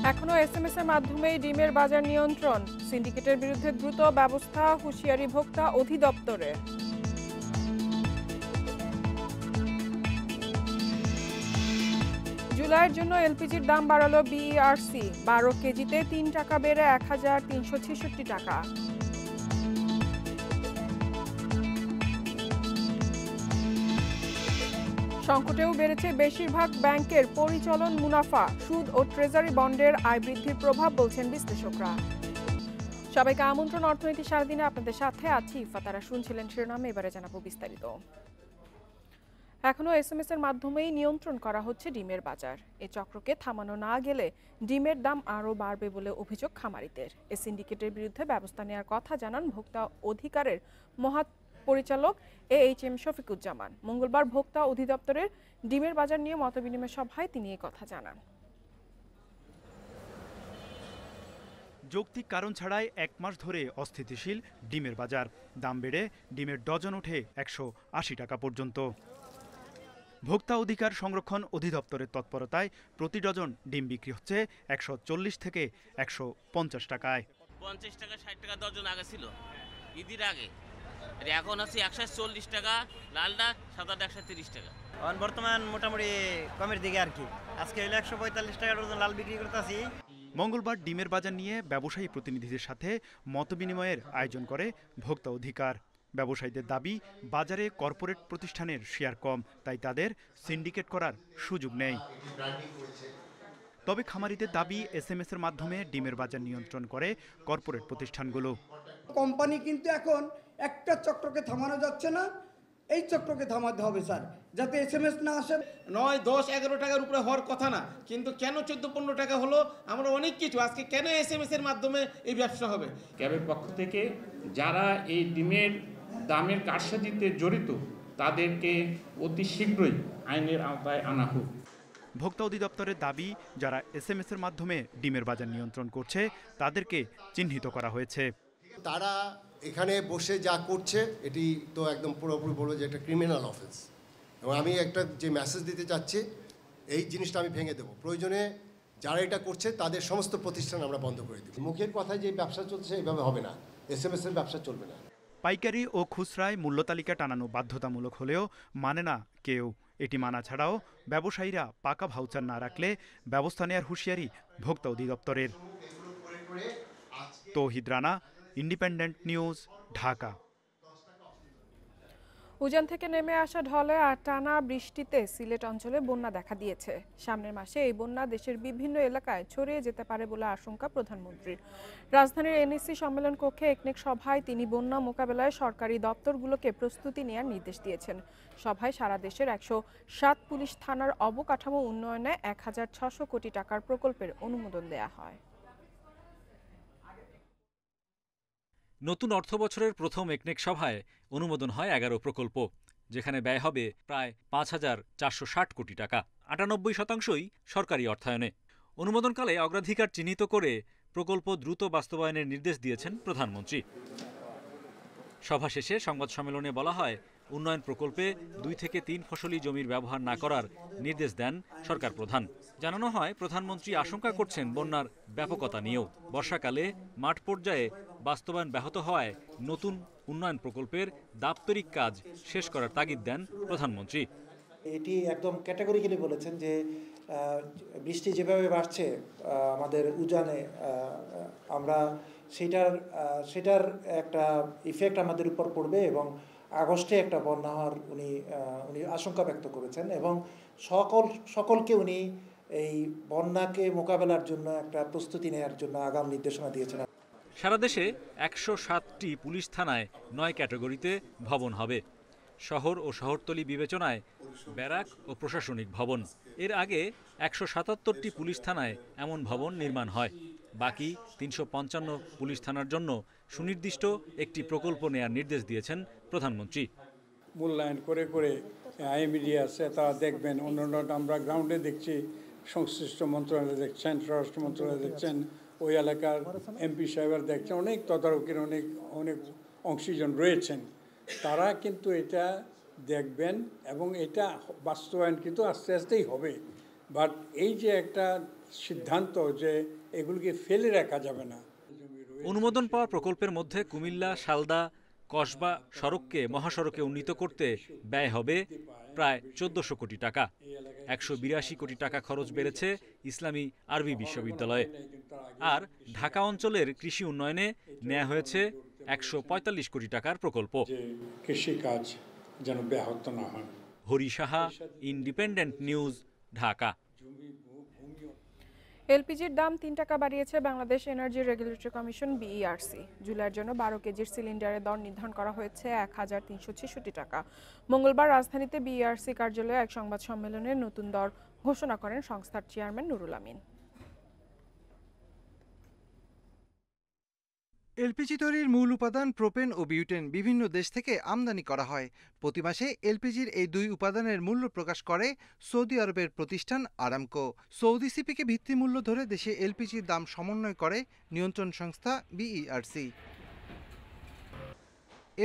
এখনো এসএমএস এর মাধ্যমেই ডিমের বাজার নিয়ন্ত্রণ, সিন্ডিকেটের বিরুদ্ধে দ্রুত ব্যবস্থা, হুঁশিয়ারি ভোক্তা অধিদপ্তরের। জুলাইয়ের জন্য এলপিজির দাম বাড়ালো বিইআরসি, 12 কেজিতে 3 টাকা বেড়ে 1366 টাকা। সংকটেও বেড়েছে বেশিরভাগ ব্যাংকের পরিচালন মুনাফা, সুদ ও ট্রেজারি বন্ডের আয় বৃদ্ধির প্রভাব বলছেন বিশ্লেষকরা। সবাইকে আমন্ত্রণ অর্থনীতি সারাদিনে, আপনাদের সাথে আছি ইফাতারা। শুনছিলেন শিরোনাম, এবারে জানাবো বিস্তারিত। এখনো এসএমএস এর মাধ্যমেই নিয়ন্ত্রণ করা হচ্ছে ডিমের বাজার। এই চক্রকে থামানো না গেলে ডিমের দাম আরও বাড়বে বলে অভিযোগ খামারিদের। এই সিন্ডিকেটের বিরুদ্ধে ব্যবস্থা নেওয়ার কথা জানান ভোক্তা অধিকারের মহাপরিচালক AHM শফিকুজ্জামান। মঙ্গলবার ভোক্তা অধিদপ্তরের ডিমের বাজার নিয়ে মতবিনিময় সভায় তিনি এই কথা জানান। যৌক্তিক কারণ ছাড়াই 1 মাস ধরে অস্থিতিশীল ডিমের বাজার। দাম বেড়ে ডিমের ডজন ওঠে 180 টাকা পর্যন্ত। ভোক্তা অধিকার সংরক্ষণ অধিদপ্তরের তৎপরতায় প্রতি ডজন ডিম বিক্রি হচ্ছে 140 থেকে 150 টাকায়। 50 টাকা 60 টাকা ডজন আগে ছিল ঈদের আগে, এখন আছে 140 টাকা লালটা, সাদাটা 130 টাকা। বর্তমান মোটামুটি কমের দিকে আর কি। আজকে 145 টাকা ডজন লাল বিক্রি করতেছি। মঙ্গলবার ডিমের বাজার নিয়ে ব্যবসায়ী প্রতিনিধিদের সাথে মতবিনিময়ের আয়োজন করে ভোক্তা অধিকার। ব্যবসায়ীদের দাবি, বাজারে কর্পোরেট প্রতিষ্ঠানের শেয়ার কম, তাই তাদের সিন্ডিকেট করার সুযোগ নেই। তবে খামারিদের দাবি, এসএমএস এর মাধ্যমে ডিমের বাজার নিয়ন্ত্রণ করে কর্পোরেট প্রতিষ্ঠানগুলো। কোম্পানি কিন্তু এখন একটা চক্রকে থামানো যাচ্ছে না, এই চক্রকে থামাতে হবে স্যার, যাতে এসএমএস না আসে। 9, 10, 11 টাকার উপরে হওয়ার কথা না, কিন্তু কেন 14-15 টাকা হলো? আমরা অনেক কিছু আজকে কেন এসএমএস এর মাধ্যমে এই ব্যবসা হবে? ক্যাবের পক্ষ থেকে যারা এই ডিমের দামের কারসাজিতে জড়িত তাদেরকে অতি শীঘ্রই আইনের আওতায় আনা হোক। ভোক্তা অধিদপ্তরের দাবি, যারা এসএমএস এর মাধ্যমে ডিমের বাজার নিয়ন্ত্রণ করছে তাদেরকে চিহ্নিত করা হয়েছে। তারা এখানে বসে যা করছে এটি তো একদম পুরোপুরি বলবো যে একটা ক্রিমিনাল অফেন্স, এবং আমি একটা যে মেসেজ দিতে চাচ্ছি, এই জিনিসটা আমি ভেঙে দেবো। প্রয়োজনে যারা এটা করছে তাদের সমস্ত প্রতিষ্ঠান আমরা বন্ধ করে দেব। মুখের কথায় যে ব্যবসা চলছে এইভাবে হবে না, এসএমএস এর ব্যবসা চলবে না। পাইকারি ও খুচরায় মূল্য তালিকা টানানো বাধ্যতামূলক হলেও মানে না কেউ। এটি মানা ছাড়াও ব্যবসায়ীরা পাকা ভাউচার না রাখলে ব্যবস্থা নেওয়ার হুঁশিয়ারি ভোক্তা অধিদপ্তরের। তৌহিদ রানা, ইন্ডিপেন্ডেন্ট নিউজ, ঢাকা। উজান থেকে নেমে আসা ঢলে আর টানা বৃষ্টিতে সিলেট অঞ্চলে বন্যা দেখা দিয়েছে। সামনের মাসে এই বন্যা দেশের বিভিন্ন এলাকায় ছড়িয়ে যেতে পারে বলে আশঙ্কা প্রধানমন্ত্রীর। রাজধানীর এনএসসি সম্মেলন কক্ষে একনেক সভায় তিনি বন্যা মোকাবেলায় সরকারি দপ্তরগুলোকে প্রস্তুতি নেওয়ার নির্দেশ দিয়েছেন। সভায় সারা দেশের 107 পুলিশ থানার অবকাঠামো উন্নয়নে 1600 কোটি টাকার প্রকল্পের অনুমোদন দেয়া হয়। নতুন অর্থবছরের প্রথম একনেক সভায় অনুমোদন হয় 11 প্রকল্প, যেখানে ব্যয় হবে প্রায় 5460 কোটি টাকা। 98% সরকারি অর্থায়নে। অনুমোদনকালে অগ্রাধিকার চিহ্নিত করে প্রকল্প দ্রুত বাস্তবায়নের নির্দেশ দিয়েছেন প্রধানমন্ত্রী। সভা শেষে সংবাদ সম্মেলনে বলা হয়, উন্নয়ন প্রকল্পে 2 থেকে 3 ফসলি জমির ব্যবহার না করার নির্দেশ দেন সরকার প্রধান। জানানো হয়, প্রধানমন্ত্রী আশঙ্কা করছেন বন্যার ব্যাপকতা নিয়েও। বর্ষাকালে মাঠ পর্যায়ে বাস্তবায়ন ব্যাহত হওয়ায় নতুন উন্নয়ন প্রকল্পের দাপ্তরিক কাজ শেষ করার তাগিদ দেন প্রধানমন্ত্রী। এটি একদম ক্যাটাগরিক্যালি বলেছেন যে বৃষ্টি যেভাবে বাড়ছে আমাদের উজানে, আমরা সেটার একটা ইফেক্ট আমাদের উপর পড়বে এবং আগস্টে একটা বন্যা হওয়ার উনি আশঙ্কা ব্যক্ত করেছেন এবং সকলকে উনি এই বন্যাকে মোকাবেলার জন্য একটা প্রস্তুতি নেওয়ার জন্য আগাম নির্দেশনা দিয়েছেন। সারা দেশে 107টি পুলিশ থানায় 9 ক্যাটাগরিতে ভবন হবে। শহর ও শহরতলি বিবেচনায় ব্যারাক ও প্রশাসনিক ভবন। এর আগে 177টি পুলিশ থানায় এমন ভবন নির্মাণ হয়। বাকি 355 পুলিশ থানার জন্য সুনির্দিষ্ট একটি প্রকল্প নেয়ার নির্দেশ দিয়েছেন প্রধানমন্ত্রী। মূল্যায়ন করে করে আইএমডি আছে, তারা দেখবেন। অন্যান্য আমরা গ্রাউন্ডে দেখছি, সংশ্লিষ্ট মন্ত্রণালয় দেখছেন, স্বরাষ্ট্র মন্ত্রণালয় দেখছেন, ওই এলাকার এমপি সাহেবরা দেখছেন, অনেক তদারকির অনেক অংশীজন রয়েছেন। তারা কিন্তু এটা দেখবেন এবং এটা বাস্তবায়ন কিন্তু আস্তে আস্তেই হবে। বাট এই যে একটা সিদ্ধান্ত যে এগুলিকে ফেলে রাখা যাবে না। অনুমোদন পাওয়া প্রকল্পের মধ্যে কুমিল্লা শালদা কসবা সড়ককে মহাসড়কে উন্নীত করতে ব্যয় হবে প্রায় ১৪০০ কোটি টাকা। ১৮২ কোটি টাকা খরচ বেড়েছে ইসলামী আরবি বিশ্ববিদ্যালয়ে। আর ঢাকা অঞ্চলের কৃষি উন্নয়নে নেওয়া হয়েছে ১৪৫ কোটি টাকার প্রকল্প। কৃষিকাজ যেন ব্যাহত না হয়। Hari Saha, independent news, Dhaka. এলপিজির দাম ৩ টাকা বাড়িয়েছে Bangladesh energy regulatory commission BERC. জুলাইয়ের জন্য ১২ কেজির সিলিন্ডারের দর নির্ধারণ করা হয়েছে ১,৩৬৬ টাকা। মঙ্গলবার রাজধানীতে বিইআরসি কার্যালয়ে এক সংবাদ সম্মেলনে নতুন দর ঘোষণা করেন সংস্থার চেয়ারম্যান নুরুল আমিন। এলপিজি তৈরির মূল উপাদান প্রোপেন ও বিউটেন বিভিন্ন দেশ থেকে আমদানি করা হয়। প্রতি মাসে এলপিজির এই দুই উপাদানের মূল্য প্রকাশ করে সৌদি আরবের প্রতিষ্ঠান আরামকো। সৌদি সিপিকে ভিত্তিমূল্য ধরে দেশে এলপিজির দাম সমন্বয় করে নিয়ন্ত্রণ সংস্থা বিইআরসি।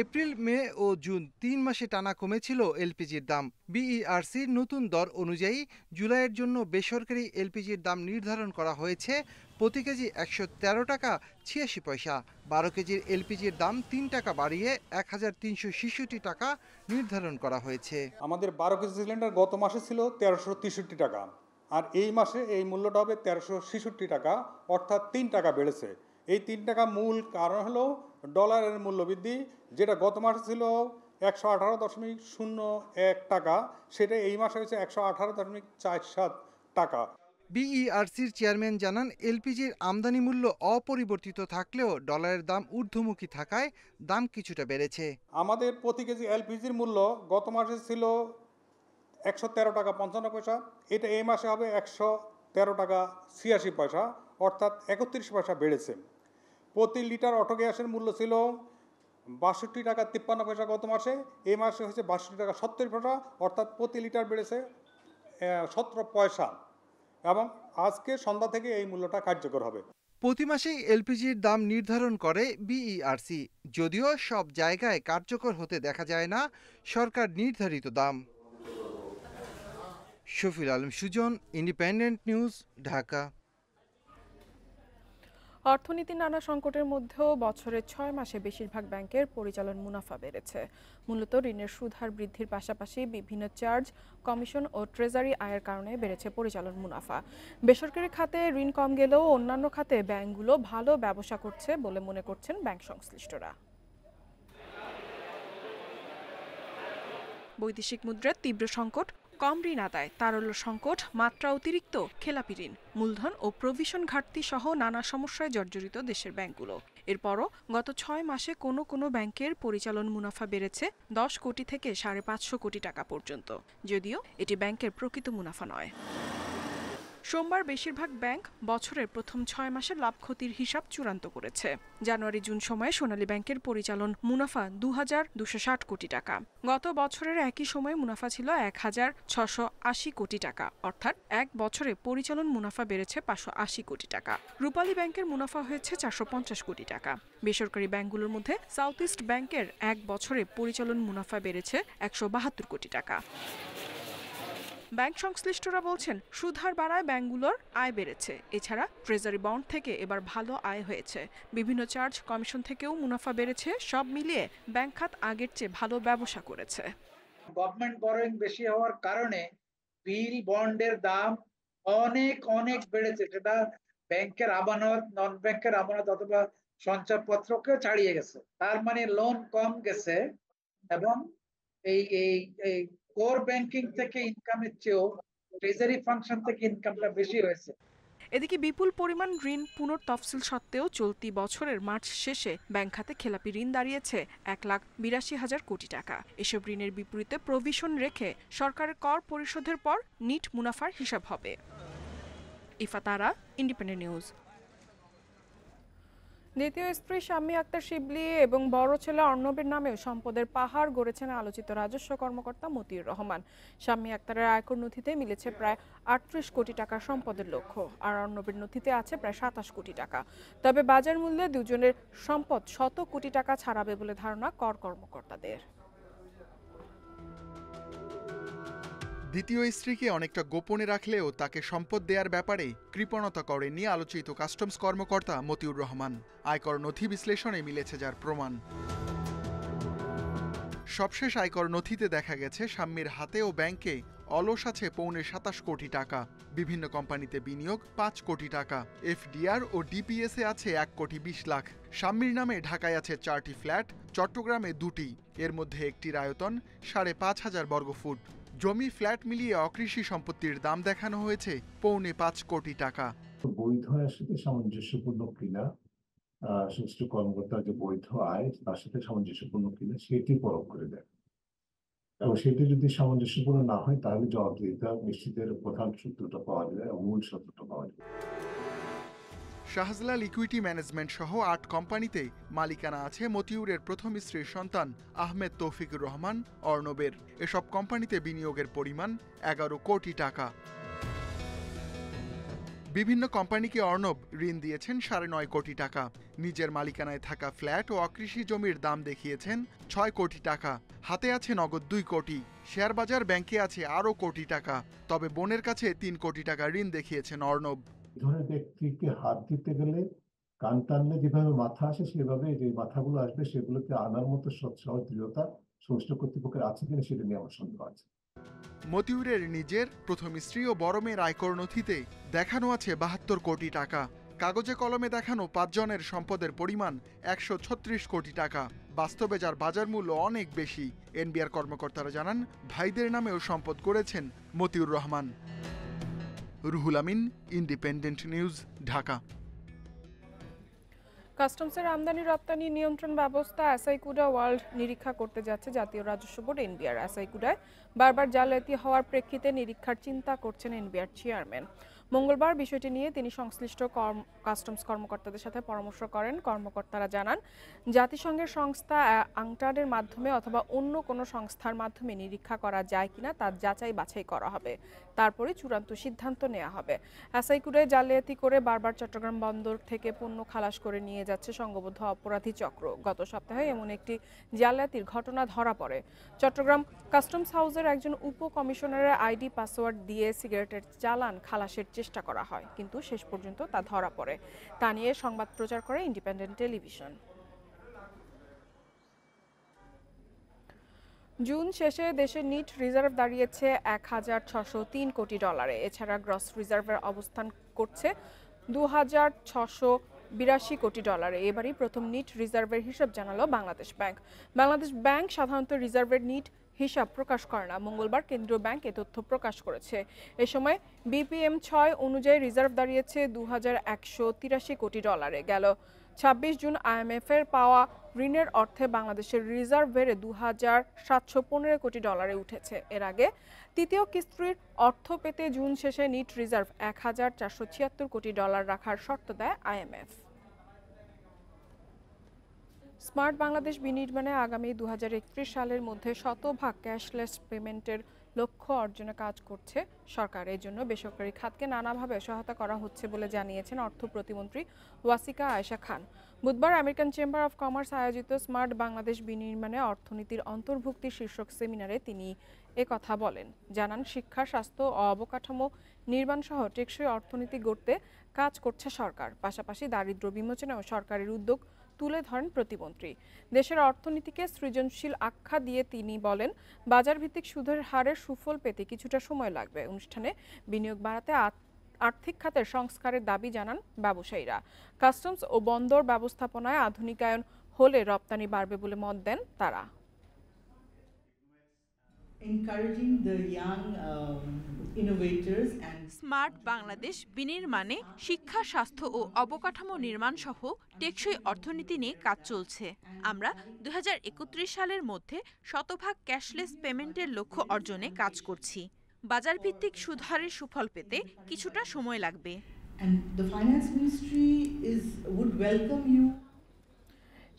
এপ্রিল, মে ও জুন ৩ মাসে টানা কমেছিল এলপিজির দাম। বিইআরসির নতুন দর অনুযায়ী জুলাইয়ের জন্য বেসরকারি এলপিজির দাম নির্ধারণ করা হয়েছে প্রতি কেজি ১১৩ টাকা ৮৬ পয়সা। ১২ কেজির এলপিজির দাম ৩ টাকা বাড়িয়ে ১,৩৬৬ টাকা নির্ধারণ করা হয়েছে। আমাদের ১২ কেজি সিলিন্ডার গত মাসে ছিল ১৩৬৩ টাকা, আর এই মাসে এই মূল্যটা হবে ১৩৬৬ টাকা, অর্থাৎ ৩ টাকা বেড়েছে। এই ৩ টাকা মূল কারণ হলো ডলারের মূল্যবৃদ্ধি, যেটা গত মাসে ছিল ১১৮.০১ টাকা, সেটা এই মাসে হয়েছে ১১৮.৪৭ টাকা। বিইআরসির চেয়ারম্যান জানান, এলপিজির আমদানি মূল্য অপরিবর্তিত থাকলেও ডলারের দাম ঊর্ধ্বমুখী থাকায় দাম কিছুটা বেড়েছে। আমাদের প্রতি কেজি এলপিজির মূল্য গত মাসে ছিল ১১৩ টাকা ৫৫ পয়সা, এটা এই মাসে হবে ১১৩ টাকা ৮৬ পয়সা, অর্থাৎ ৩১ পয়সা বেড়েছে। প্রতি লিটার অটো গ্যাসের মূল্য ছিল ৬২ টাকা ৫৩ পয়সা গত মাসে, এই মাসে হয়েছে ৬২ টাকা ৭০ পয়সা, অর্থাৎ প্রতি লিটার বেড়েছে ১৭ পয়সা, এবং আজকে সন্ধ্যা থেকে এই মূল্যটা কার্যকর হবে। প্রতি মাসেই এলপিজির দাম নির্ধারণ করে বিইআরসি, যদিও সব জায়গায় কার্যকর হতে দেখা যায় না সরকার নির্ধারিত দাম। Shafiul Alam Sujan, independent news, Dhaka. অর্থনীতির নানা সংকটের মধ্যেও বছরের ৬ মাসে বেশিরভাগ ব্যাংকের পরিচালন মুনাফা বেড়েছে। মূলত ঋণের সুদ হার বৃদ্ধির পাশাপাশি বিভিন্ন চার্জ, কমিশন ও ট্রেজারি আয়ের কারণে বেড়েছে পরিচালন মুনাফা। বেসরকারি খাতে ঋণ কম গেলেও অন্যান্য খাতে ব্যাংকগুলো ভালো ব্যবসা করছে বলে মনে করছেন ব্যাংক সংশ্লিষ্টরা। বৈদেশিক মুদ্রার তীব্র সংকট, কম ঋণ আদায়, তারল্য সংকট, মাত্রা অতিরিক্ত খেলাপি ঋণ, মূলধন ও প্রভিশন ঘাটতি সহ নানা সমস্যায় জর্জরিত দেশের ব্যাংকগুলো। এরপরও গত ৬ মাসে কোনো ব্যাংকের পরিচালন মুনাফা বেড়েছে ১০ কোটি থেকে ৫৫০ কোটি টাকা পর্যন্ত, যদিও এটি ব্যাংকের প্রকৃত মুনাফা নয়। সোমবার বেশিরভাগ ব্যাংক বছরের প্রথম ৬ মাসের লাভ ক্ষতির হিসাব চূড়ান্ত করেছে। জানুয়ারি-জুন সময়ে সোনালী ব্যাংকের পরিচালন মুনাফা ২,২৬০ কোটি টাকা। গত বছরের একই সময়ে মুনাফা ছিল ১,৬৮০ কোটি টাকা, অর্থাৎ এক বছরে পরিচালন মুনাফা বেড়েছে ৫৮০ কোটি টাকা। রূপালী ব্যাংকের মুনাফা হয়েছে ৪৫০ কোটি টাকা। বেসরকারি ব্যাংকগুলোর মধ্যে সাউথ ইস্ট ব্যাংকের এক বছরে পরিচালন মুনাফা বেড়েছে ১৭২ কোটি টাকা। ব্যাংক সংশ্লিষ্টরা বলছেন, সুদ হার বাড়ায় ব্যাংকগুলোর আয় বেড়েছে। এছাড়া ট্রেজারি বন্ড থেকে এবার ভালো আয় হয়েছে। বিভিন্ন চার্জ, কমিশন থেকেও মুনাফা বেড়েছে। সব মিলিয়ে ব্যাংক খাত আগের চেয়ে ভালো ব্যবসা করেছে। গভর্নমেন্ট বরোইং বেশি হওয়ার কারণে বিল বন্ডের দাম অনেক বেড়েছে। সেটা ব্যাংকের আমানত, নন ব্যাংকের আমানত অথবা সঞ্চয়পত্রকে ছাড়িয়ে গেছে। তার মানে লোন কম গেছে এবং এই কোর ব্যাংকিং থেকে ইনকামের চেয়েও ট্রেজারি ফাংশন থেকে ইনকামটা বেশি হয়েছে। এদিকে বিপুল পরিমাণ ঋণ পুনর্তফসিল সত্ত্বেও চলতি বছরের মার্চ শেষে ব্যাংক খাতে খেলাপি ঋণ দাঁড়িয়েছে ১,৮২,০০০ কোটি টাকা। এসব ঋণের বিপরীতে প্রভিশন রেখে সরকারের কর পরিশোধের পর নিট মুনাফার হিসাব হবে। ইফা তারা, ইন্ডিপেন্ডেন্ট নিউজ। দ্বিতীয় স্ত্রী শাম্মী আক্তার শিবলি এবং বড় ছেলে অর্ণবের নামেও সম্পদের পাহাড় গড়েছেন আলোচিত রাজস্ব কর্মকর্তা মতিউর রহমান। শাম্মী আক্তারের আয়কর নথিতে মিলেছে প্রায় ৩৮ কোটি টাকার সম্পদের লক্ষ্য, আর অর্ণবের নথিতে আছে প্রায় ২৭ কোটি টাকা। তবে বাজার মূল্যে দুজনের সম্পদ শত কোটি টাকা ছাড়াবে বলে ধারণা কর কর্মকর্তাদের। দ্বিতীয় স্ত্রীকে অনেকটা গোপনে রাখলেও তাকে সম্পদ দেওয়ার ব্যাপারে কৃপণতা করেননি আলোচিত কাস্টমস কর্মকর্তা মতিউর রহমান। আয়কর নথি বিশ্লেষণে মিলেছে যার প্রমাণ। সবশেষ আয়কর নথিতে দেখা গেছে শাম্মীর হাতে ও ব্যাংকে অলস আছে ২৭.৫ কোটি টাকা, বিভিন্ন কোম্পানিতে বিনিয়োগ ৫ কোটি টাকা, এফডিআর ও ডিপিএসে আছে ১ কোটি ২০ লাখ। শাম্মীর নামে ঢাকায় আছে ৪টি ফ্ল্যাট, চট্টগ্রামে ২টি, এর মধ্যে একটির আয়তন ৫,৫০০ বর্গফুট। জমি ফ্ল্যাট মিলিয়ে অকৃষি সম্পত্তির দাম দেখানো হয়েছে ৫.৫ কোটি টাকা। বৈধ আয়ের সাথে সামঞ্জস্যপূর্ণ কিনা, সংশ্লিষ্ট কর্মকর্তার যে বৈধ আয় তার সাথে সামঞ্জস্যপূর্ণ কিনা সেটি পরখ করে দেয়, এবং সেটি যদি সামঞ্জস্যপূর্ণ না হয় তাহলে জবাবদিহিতা নিশ্চিতের প্রধান সূত্রটা পাওয়া যায়, মূল সূত্রটা পাওয়া যায়। শাহজালাল ইকুইটি ম্যানেজমেন্ট সহ ৮ কোম্পানিতে মালিকানা আছে মতিউরের প্রথম স্ত্রীর সন্তান আহমেদ তৌফিকুর রহমান অর্ণবের। এসব কোম্পানিতে বিনিয়োগের পরিমাণ ১১ কোটি টাকা। বিভিন্ন কোম্পানিকে অর্ণব ঋণ দিয়েছেন ৯.৫ কোটি টাকা। নিজের মালিকানায় থাকা ফ্ল্যাট ও অকৃষি জমির দাম দেখিয়েছেন ৬ কোটি টাকা। হাতে আছে নগদ ২ কোটি। শেয়ার বাজার ব্যাংকে আছে আরও কোটি টাকা। তবে বোনের কাছে ৩ কোটি টাকা ঋণ দেখিয়েছেন অর্ণব। এই ধরনের ব্যক্তিকে হাত দিতে গেলে কান টানলে যেভাবে মাথা আসে সেভাবে যে মাথাগুলো আসবে সেগুলোকে আনার মতো সৎসাহ দৃঢ়তা সংশ্লিষ্ট কর্তৃপক্ষের আছে কিনা সেটা নিয়ে আমার সন্দেহ আছে। মতিউরের নিজের, প্রথম স্ত্রী ও বড় মেয়ের আয়কর নথিতে দেখানো আছে ৭২ কোটি টাকা। কাগজে কলমে দেখানো ৫ জনের সম্পদের পরিমাণ ১৩৬ কোটি টাকা। বাস্তবে যার বাজার মূল্য অনেক বেশি। এনবিআর কর্মকর্তারা জানান ভাইদের নামেও সম্পদ গড়েছেন মতিউর রহমান। Ruhul Amin, independent news, Dhaka. কাস্টমসের আমদানি রপ্তানি নিয়ন্ত্রণ ব্যবস্থা আসাইকুডা ওয়ার্ল্ড নিরীক্ষা করতে যাচ্ছে জাতীয় রাজস্ব বোর্ড এনবিআর। আসাইকুডায় বারবার জালিয়াতি হওয়ার প্রেক্ষিতে নিরীক্ষার চিন্তা করছেন এনবিআর চেয়ারম্যান। মঙ্গলবার বিষয়টি নিয়ে তিনি সংশ্লিষ্ট কাস্টমস কর্মকর্তাদের সাথে পরামর্শ করেন। কর্মকর্তারা জানান জাতিসংঘের সংস্থা আংটাডের মাধ্যমে অথবা অন্য কোনো সংস্থার মাধ্যমে নিরীক্ষা করা যায় কিনা তা যাচাই বাছাই করা হবে, তারপরে চূড়ান্ত সিদ্ধান্ত নেওয়া হবে। আসাইকুডায় জালিয়াতি করে বারবার চট্টগ্রাম বন্দর থেকে পণ্য খালাস করে নিয়ে যাচ্ছে সংঘবদ্ধ অপরাধী চক্র। গত সপ্তাহে এমন একটি জালিয়াতির ঘটনা ধরা পড়ে। চট্টগ্রাম কাস্টমস হাউসের একজন উপ কমিশনারের আইডি পাসওয়ার্ড দিয়ে সিগারেটের চালান খালাসের চেষ্টা করা হয়, কিন্তু শেষ পর্যন্ত তা ধরা পড়ে। তা নিয়ে সংবাদ প্রচার করে ইন্ডিপেন্ডেন্ট টেলিভিশন। জুন শেষে দেশের নিট রিজার্ভ দাঁড়িয়েছে ১,৬০৩ কোটি ডলারে। এছাড়া গ্রস রিজার্ভের অবস্থান করছে ২,৬৮২ কোটি ডলারে। এবারই প্রথম নিট রিজার্ভের হিসাব জানালো বাংলাদেশ ব্যাংক। বাংলাদেশ ব্যাংক সাধারণত রিজার্ভের নিট হিসাব প্রকাশ করে না। মঙ্গলবার কেন্দ্রীয় ব্যাংক এ তথ্য প্রকাশ করেছে। এ সময় বিপিএম ৬ অনুযায়ী রিজার্ভ দাঁড়িয়েছে ২,১৮৩ কোটি ডলারে। গেল ২৬ জুন আইএমএফ এর পাওয়া ঋণের অর্থে বাংলাদেশের রিজার্ভ বেড়ে ২,৭১৫ কোটি ডলারে উঠেছে। এর আগে তৃতীয় কিস্তির অর্থ পেতে জুন শেষে নিট রিজার্ভ ১,৪৭৬ কোটি ডলার রাখার শর্ত দেয় আইএমএফ। স্মার্ট বাংলাদেশ বিনির্মাণে আগামী ২০৩১ সালের মধ্যে শতভাগ ক্যাশলেস পেমেন্টের লক্ষ্য অর্জনে কাজ করছে সরকার। এর জন্য বেসরকারি খাতকে নানাভাবে সহায়তা করা হচ্ছে বলে জানিয়েছেন অর্থ প্রতিমন্ত্রী ওয়াসিকা আয়েশা খান। বুধবার আমেরিকান চেম্বার অফ কমার্স আয়োজিত স্মার্ট বাংলাদেশ বিনির্মাণে অর্থনীতির অন্তর্ভুক্তি শীর্ষক সেমিনারে তিনি একথা বলেন। জানান শিক্ষা, স্বাস্থ্য ও অবকাঠামো নির্মাণ সহ টেকসই অর্থনীতি গড়তে কাজ করছে সরকার। পাশাপাশি দারিদ্র্য বিমোচনেও সরকারের উদ্যোগ তুলে ধরেন প্রতিমন্ত্রী। দেশের অর্থনীতিকে সৃজনশীল আখ্যা দিয়ে তিনি বলেন, বাজার ভিত্তিক সুদের হারের সুফল পেতে কিছুটা সময় লাগবে। অনুষ্ঠানে বিনিয়োগ বাড়াতে আর্থিক খাতের সংস্কারের দাবি জানান ব্যবসায়ীরা। কাস্টমস ও বন্দর ব্যবস্থাপনায় আধুনিকায়ন হলে রপ্তানি বাড়বে বলে মত দেন তারা। স্মার্ট বাংলাদেশ বিনির্মাণে শিক্ষা, স্বাস্থ্য ও অবকাঠামো নির্মাণ সহ টেকসই অর্থনীতি নিয়ে কাজ চলছে। আমরা ২০৩১ সালের মধ্যে শতভাগ ক্যাশলেস পেমেন্টের লক্ষ্য অর্জনে কাজ করছি। বাজার ভিত্তিক সুদ হারের সুফল পেতে কিছুটা সময় লাগবে।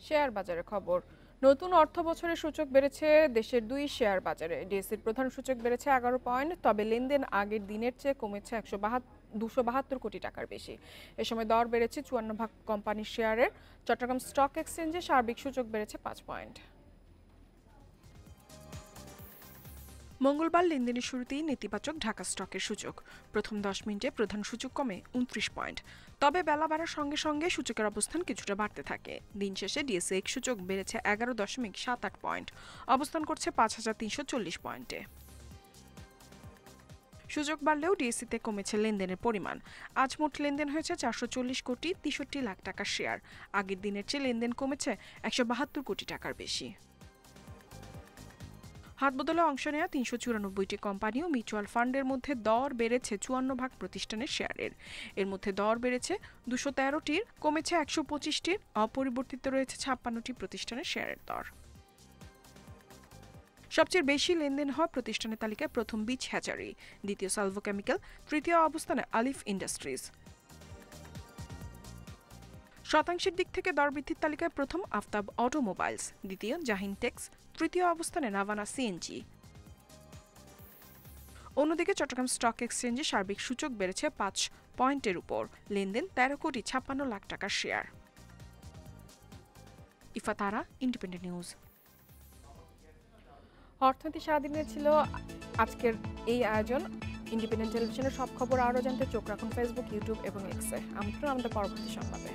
শেয়ার বাজারের খবর। নতুন অর্থ বছরের সূচক বেড়েছে দেশের ২ শেয়ার বাজারে। ডিএসসির প্রধান সূচক বেড়েছে ১১ পয়েন্ট, তবে লেনদেন আগের দিনের চেয়ে কমেছে ২৭২ কোটি টাকার বেশি। এ সময় দর বেড়েছে ৫৪ ভাগ কোম্পানির শেয়ারের। চট্টগ্রাম স্টক এক্সচেঞ্জে সার্বিক সূচক বেড়েছে ৫ পয়েন্ট। মঙ্গলবার লেনদেনের শুরুতেই নেতিবাচক ঢাকা স্টকের সূচক। প্রথম 10 মিনিটে প্রধান সূচক কমে 29 পয়েন্ট। তবে বেলা বাড়ার সঙ্গে সঙ্গে সূচকের অবস্থান কিছুটা বাড়তে থাকে। দিন শেষে ডিএসইএক্স সূচক বেড়েছে 11.78 পয়েন্ট, অবস্থান করছে 5340 পয়েন্টে। সূচক বাড়লেও ডিএসইতে কমেছে লেনদেনের পরিমাণ। আজ মোট লেনদেন হয়েছে 440 কোটি 63 লাখ টাকার শেয়ার। আগের দিনের চেয়ে লেনদেন কমেছে 172 কোটি টাকার বেশি। হাতবদলে অংশ নেওয়া 394টি কোম্পানি ও মিউচুয়াল ফান্ডের মধ্যে দর বেড়েছে 54 প্রতিষ্ঠানের শেয়ারের। এর মধ্যে দর বেড়েছে 213টির, কমেছে 125টির, অপরিবর্তিত রয়েছে 56টি প্রতিষ্ঠানের শেয়ারের দর। সবচেয়ে বেশি লেনদেন হওয়া প্রতিষ্ঠানের তালিকায় প্রথম বিচ হ্যাচারি, দ্বিতীয় সালভো কেমিক্যাল, তৃতীয় অবস্থানে আলিফ ইন্ডাস্ট্রিজ। শতাংশের দিক থেকে দর বৃদ্ধির তালিকায় প্রথম আফতাব অটোমোবাইলস, দ্বিতীয় জাহিন টেক্স, তৃতীয় অবস্থানে নাভানা সিএনজি। অন্যদিকে চট্টগ্রাম স্টক এক্সচেঞ্জে সার্বিক সূচক বেড়েছে 5 পয়েন্টের উপর, লেনদেন 13 কোটি 56 লাখ টাকার শেয়ার। ইফাতারা, independent news. অর্থনীতি সারাদিনের ছিল আজকের এই আয়োজন। ইন্ডিপেন্ডেন্ট টেলিভিশনের সব খবর আরও জানতে চোখ রাখুন ফেসবুক, ইউটিউব এবং এক্সে। আমন্ত্রণ আমাদের পরবর্তী সংবাদে।